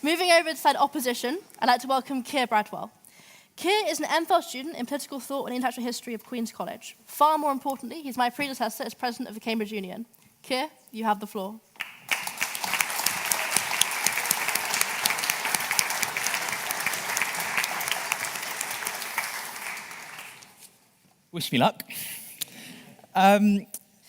Moving over to side opposition, I'd like to welcome Keir Bradwell. Keir is an MPhil student in political thought and intellectual history of Queen's College. Far more importantly, he's my predecessor as president of the Cambridge Union. Keir, you have the floor. Wish me luck.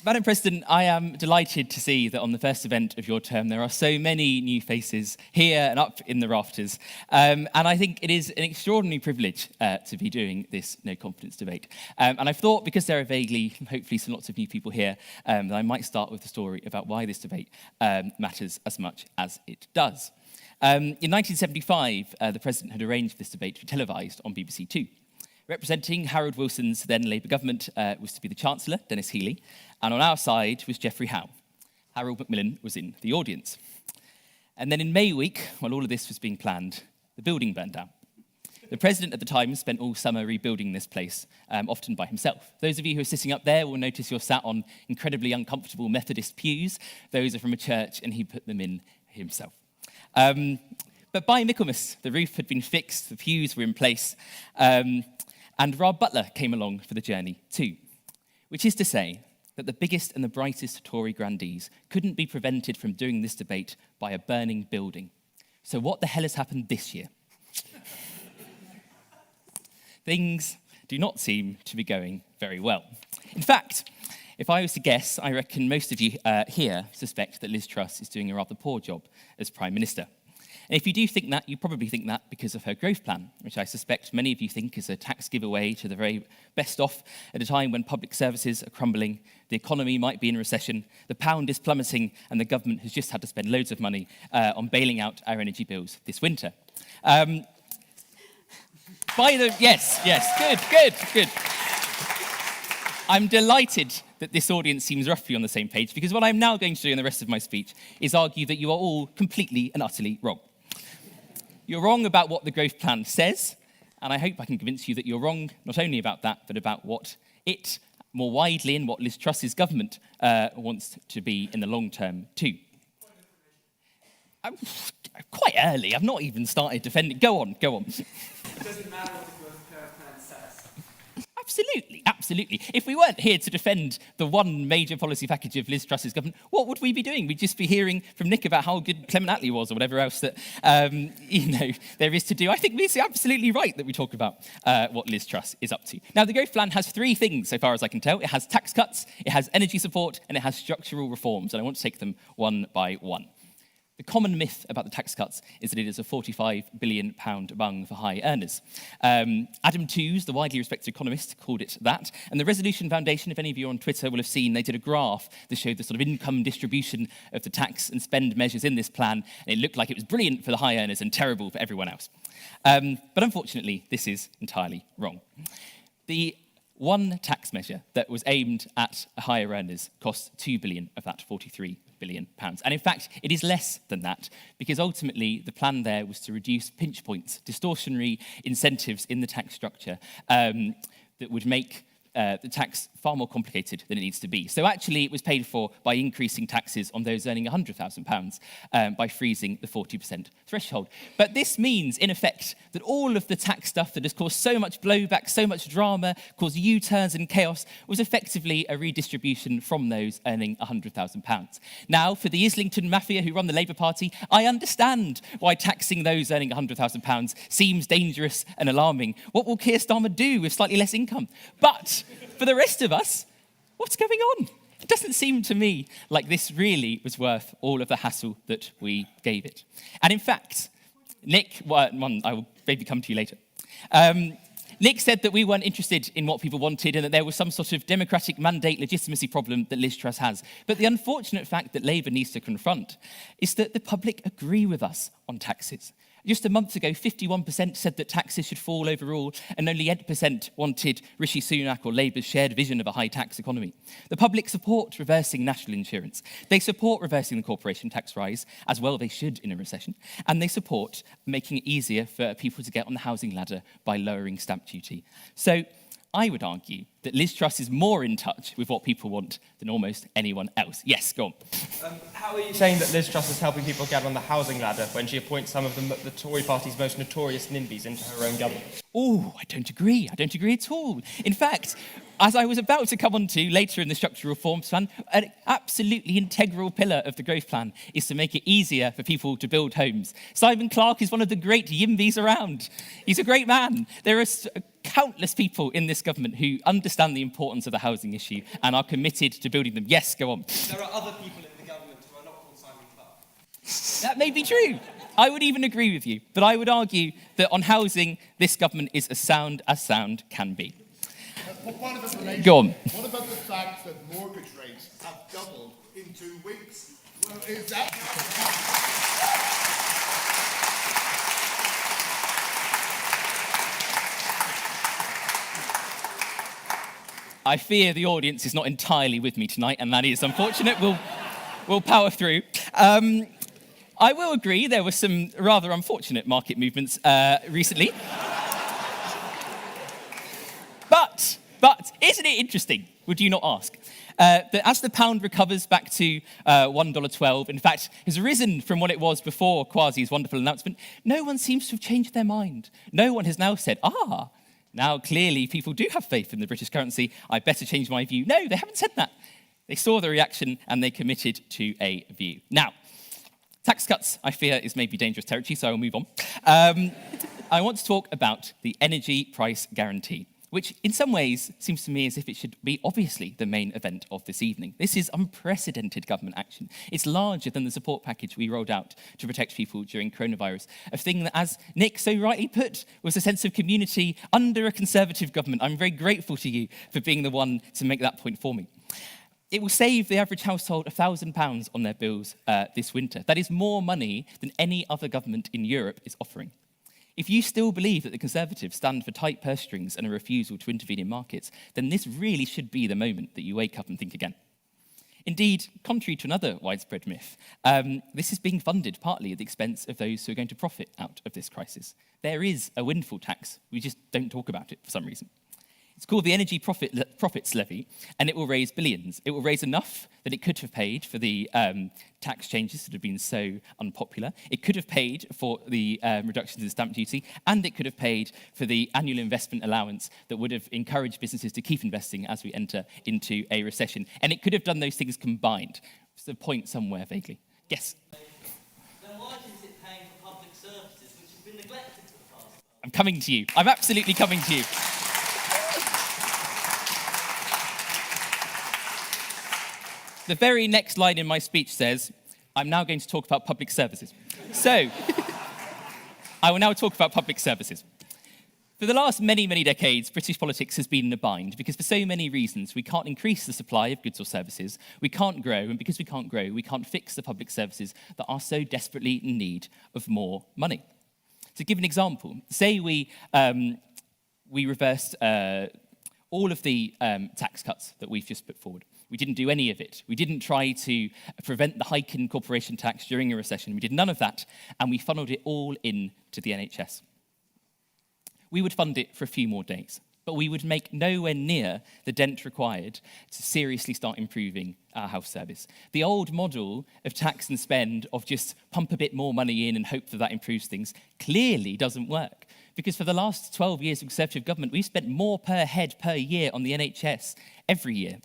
Madam President, I am delighted to see that on the first event of your term there are so many new faces here and up in the rafters. And I think it is an extraordinary privilege to be doing this no confidence debate. And I've thought, because there are vaguely, hopefully, lots of new people here, that I might start with the story about why this debate matters as much as it does. In 1975, the President had arranged this debate to be televised on BBC Two. Representing Harold Wilson's then Labour government was to be the Chancellor, Dennis Healey, and on our side was Geoffrey Howe. Harold Macmillan was in the audience. And then in May week, while all of this was being planned, the building burned down. The President at the time spent all summer rebuilding this place, often by himself. Those of you who are sitting up there will notice you're sat on incredibly uncomfortable Methodist pews. Those are from a church, and he put them in himself. But by Michaelmas, the roof had been fixed, the pews were in place, and Rob Butler came along for the journey too, which is to say that the biggest and the brightest Tory grandees couldn't be prevented from doing this debate by a burning building. So what the hell has happened this year? Things do not seem to be going very well. In fact, if I was to guess, I reckon most of you here suspect that Liz Truss is doing a rather poor job as Prime Minister. And if you do think that, you probably think that because of her growth plan, which I suspect many of you think is a tax giveaway to the very best off at a time when public services are crumbling, the economy might be in recession, the pound is plummeting, and the government has just had to spend loads of money on bailing out our energy bills this winter. Yes, good. I'm delighted that this audience seems roughly on the same page, because what I'm now going to do in the rest of my speech is argue that you are all completely and utterly wrong. You're wrong about what the growth plan says, and I hope I can convince you that you're wrong not only about that, but about what it, more widely, and what Liz Truss's government wants to be in the long term too. I'm quite early. I've not even started defending. Go on. It doesn't matter what the growth plan says. Absolutely. If we weren't here to defend the one major policy package of Liz Truss's government, what would we be doing? We'd just be hearing from Nick about how good Clement Attlee was or whatever else that there is to do. I think it's absolutely right that we talk about what Liz Truss is up to. Now, the growth plan has three things, so far as I can tell. It has tax cuts, it has energy support, and it has structural reforms, and I want to take them one by one. The common myth about the tax cuts is that it is a £45 billion bung for high earners. Adam Tooze, the widely respected economist, called it that. And the Resolution Foundation, if any of you on Twitter will have seen, they did a graph that showed the sort of income distribution of the tax and spend measures in this plan. And it looked like it was brilliant for the high earners and terrible for everyone else. But unfortunately, this is entirely wrong. The one tax measure that was aimed at higher earners cost £2 billion of that £43 billion. And in fact, it is less than that, because ultimately the plan there was to reduce pinch points, distortionary incentives in the tax structure that would make the tax far more complicated than it needs to be. So actually it was paid for by increasing taxes on those earning £100,000 by freezing the 40% threshold. But this means, in effect, that all of the tax stuff that has caused so much blowback, so much drama, caused U-turns and chaos, was effectively a redistribution from those earning £100,000. Now, for the Islington Mafia who run the Labour Party, I understand why taxing those earning £100,000 seems dangerous and alarming. What will Keir Starmer do with slightly less income? But for the rest of us, what's going on? It doesn't seem to me like this really was worth all of the hassle that we gave it. And in fact, Nick, I will maybe come to you later. Nick said that we weren't interested in what people wanted and that there was some sort of democratic mandate legitimacy problem that Liz Truss has. But the unfortunate fact that Labour needs to confront is that the public agree with us on taxes. Just a month ago, 51% said that taxes should fall overall, and only 8% wanted Rishi Sunak or Labour's shared vision of a high tax economy. The public support reversing national insurance. They support reversing the corporation tax rise, as well they should in a recession, and they support making it easier for people to get on the housing ladder by lowering stamp duty. So I would argue that Liz Truss is more in touch with what people want than almost anyone else. Yes, go on. How are you saying that Liz Truss is helping people get on the housing ladder when she appoints some of the Tory party's most notorious NIMBYs into her own government? Oh, I don't agree. I don't agree at all. In fact, as I was about to come on to later in the structural reforms plan, an absolutely integral pillar of the growth plan is to make it easier for people to build homes. Simon Clarke is one of the great YIMBYs around. He's a great man. There are countless people in this government who understand the importance of the housing issue and are committed to building them. Yes, go on. There are other people in the government who are not called Simon Clarke. That may be true. I would even agree with you. But I would argue that on housing, this government is as sound can be. Go on. What about the fact that mortgage rates have doubled in 2 weeks? Well, is that... I fear the audience is not entirely with me tonight, and that is unfortunate. We'll power through. I will agree there were some rather unfortunate market movements recently. But isn't it interesting, would you not ask, that as the pound recovers back to $1.12, in fact, has risen from what it was before Kwasi's wonderful announcement, no one seems to have changed their mind. No one has now said, now clearly people do have faith in the British currency, I better change my view. No, they haven't said that. They saw the reaction and they committed to a view. Now, tax cuts, I fear, is maybe dangerous territory, so I'll move on. I want to talk about the energy price guarantee, which in some ways seems to me as if it should be obviously the main event of this evening. This is unprecedented government action. It's larger than the support package we rolled out to protect people during coronavirus, a thing that, as Nick so rightly put, was a sense of community under a Conservative government. I'm very grateful to you for being the one to make that point for me. It will save the average household £1,000 on their bills this winter. That is more money than any other government in Europe is offering. If you still believe that the Conservatives stand for tight purse strings and a refusal to intervene in markets, then this really should be the moment that you wake up and think again. Indeed, contrary to another widespread myth, this is being funded partly at the expense of those who are going to profit out of this crisis. There is a windfall tax. We just don't talk about it for some reason. It's called the Energy Profits Levy, and it will raise billions. It will raise enough that it could have paid for the tax changes that have been so unpopular. It could have paid for the reductions in stamp duty, and it could have paid for the annual investment allowance that would have encouraged businesses to keep investing as we enter into a recession. And it could have done those things combined. It's the point somewhere vaguely. Yes? Then why is it paying for public services which have been neglected for the past? I'm coming to you. I'm absolutely coming to you. The very next line in my speech says, I'm now going to talk about public services. So, I will now talk about public services. For the last many, many decades, British politics has been in a bind because for so many reasons, we can't increase the supply of goods or services, we can't grow, and because we can't grow, we can't fix the public services that are so desperately in need of more money. To give an example, say we reversed all of the tax cuts that we've just put forward. We didn't do any of it. We didn't try to prevent the hike in corporation tax during a recession. We did none of that, and we funneled it all into the NHS. We would fund it for a few more days, but we would make nowhere near the dent required to seriously start improving our health service. The old model of tax and spend, of just pump a bit more money in and hope that improves things, clearly doesn't work. Because for the last 12 years of Conservative government, we've spent more per head per year on the NHS every year.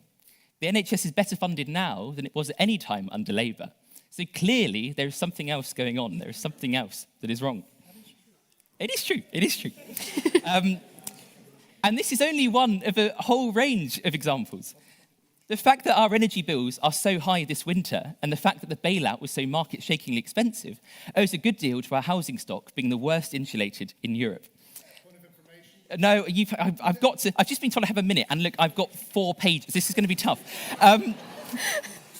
The NHS is better funded now than it was at any time under Labour. So clearly, there is something else going on. There is something else that is wrong. It is true. It is true. And this is only one of a whole range of examples. The fact that our energy bills are so high this winter and the fact that the bailout was so market-shakingly expensive owes a good deal to our housing stock being the worst insulated in Europe. No, I've just been told I have a minute, and look, I've got 4 pages. This is going to be tough.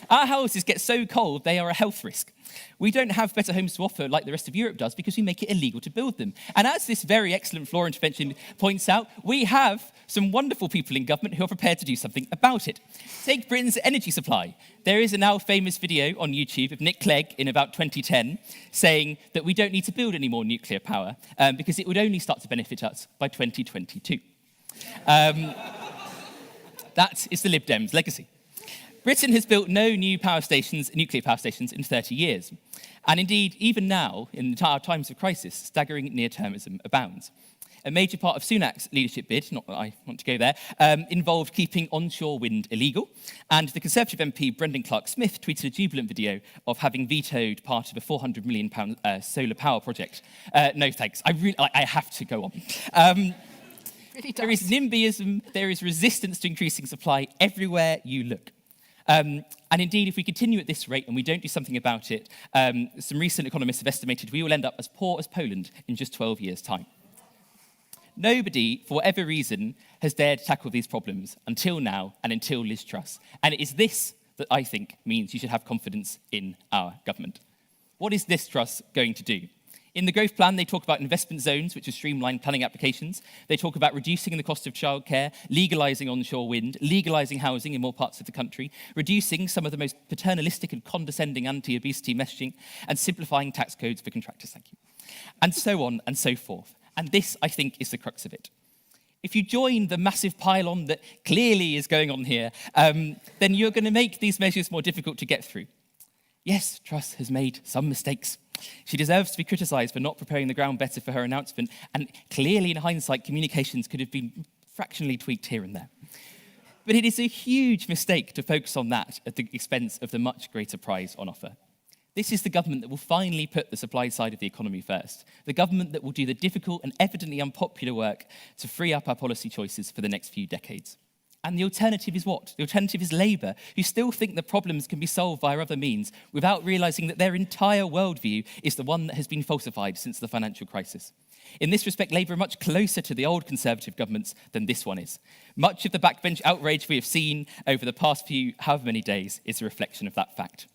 Our houses get so cold, they are a health risk. We don't have better homes to offer like the rest of Europe does because we make it illegal to build them. And as this very excellent floor intervention points out, we have some wonderful people in government who are prepared to do something about it. Take Britain's energy supply. There is a now famous video on YouTube of Nick Clegg in about 2010 saying that we don't need to build any more nuclear power because it would only start to benefit us by 2022. That is the Lib Dems' legacy. Britain has built no new nuclear power stations in 30 years. And indeed, even now, in times of crisis, staggering near-termism abounds. A major part of Sunak's leadership bid, not that I want to go there, involved keeping onshore wind illegal. And the Conservative MP Brendan Clark-Smith tweeted a jubilant video of having vetoed part of a £400 million solar power project. No thanks, I have to go on. Really There is does. NIMBYism, there is resistance to increasing supply everywhere you look. And indeed, if we continue at this rate and we don't do something about it, some recent economists have estimated we will end up as poor as Poland in just 12 years' time. Nobody, for whatever reason, has dared tackle these problems until now and until Liz Truss. And it is this that I think means you should have confidence in our government. What is Liz Truss going to do? In the growth plan, they talk about investment zones, which are streamlined planning applications. They talk about reducing the cost of childcare, legalising onshore wind, legalising housing in more parts of the country, reducing some of the most paternalistic and condescending anti-obesity messaging, and simplifying tax codes for contractors, thank you. And so on and so forth. And this, I think, is the crux of it. If you join the massive pile-on that clearly is going on here, then you're going to make these measures more difficult to get through. Yes, Truss has made some mistakes. She deserves to be criticised for not preparing the ground better for her announcement, and clearly, in hindsight, communications could have been fractionally tweaked here and there. But it is a huge mistake to focus on that at the expense of the much greater prize on offer. This is the government that will finally put the supply side of the economy first, the government that will do the difficult and evidently unpopular work to free up our policy choices for the next few decades. And the alternative is what? The alternative is Labour, who still think the problems can be solved via other means without realising that their entire worldview is the one that has been falsified since the financial crisis. In this respect, Labour are much closer to the old Conservative governments than this one is. Much of the backbench outrage we have seen over the past few however many days is a reflection of that fact.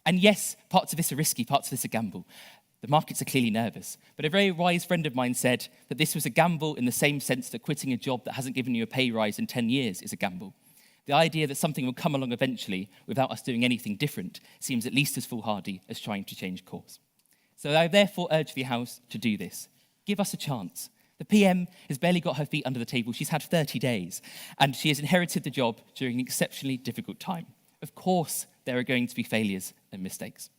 And yes, parts of this are risky, parts of this are gamble. The markets are clearly nervous. But a very wise friend of mine said that this was a gamble in the same sense that quitting a job that hasn't given you a pay rise in 10 years is a gamble. The idea that something will come along eventually without us doing anything different seems at least as foolhardy as trying to change course. So I therefore urge the House to do this. Give us a chance. The PM has barely got her feet under the table. She's had 30 days, and she has inherited the job during an exceptionally difficult time. Of course, there are going to be failures and mistakes.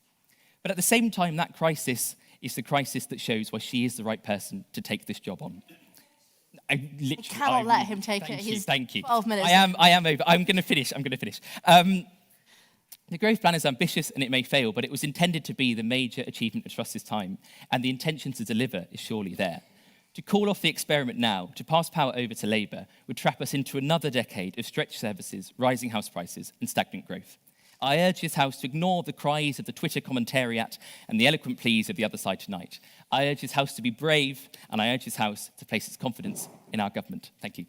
But at the same time, that crisis is the crisis that shows why she is the right person to take this job on. I cannot let him take it. He's Thank you. 12 minutes. I am over. I'm going to finish. The growth plan is ambitious and it may fail, but it was intended to be the major achievement of Truss's time, and the intention to deliver is surely there. To call off the experiment now, to pass power over to Labour, would trap us into another decade of stretched services, rising house prices and stagnant growth. I urge this House to ignore the cries of the Twitter commentariat and the eloquent pleas of the other side tonight. I urge this House to be brave, and I urge this House to place its confidence in our government. Thank you.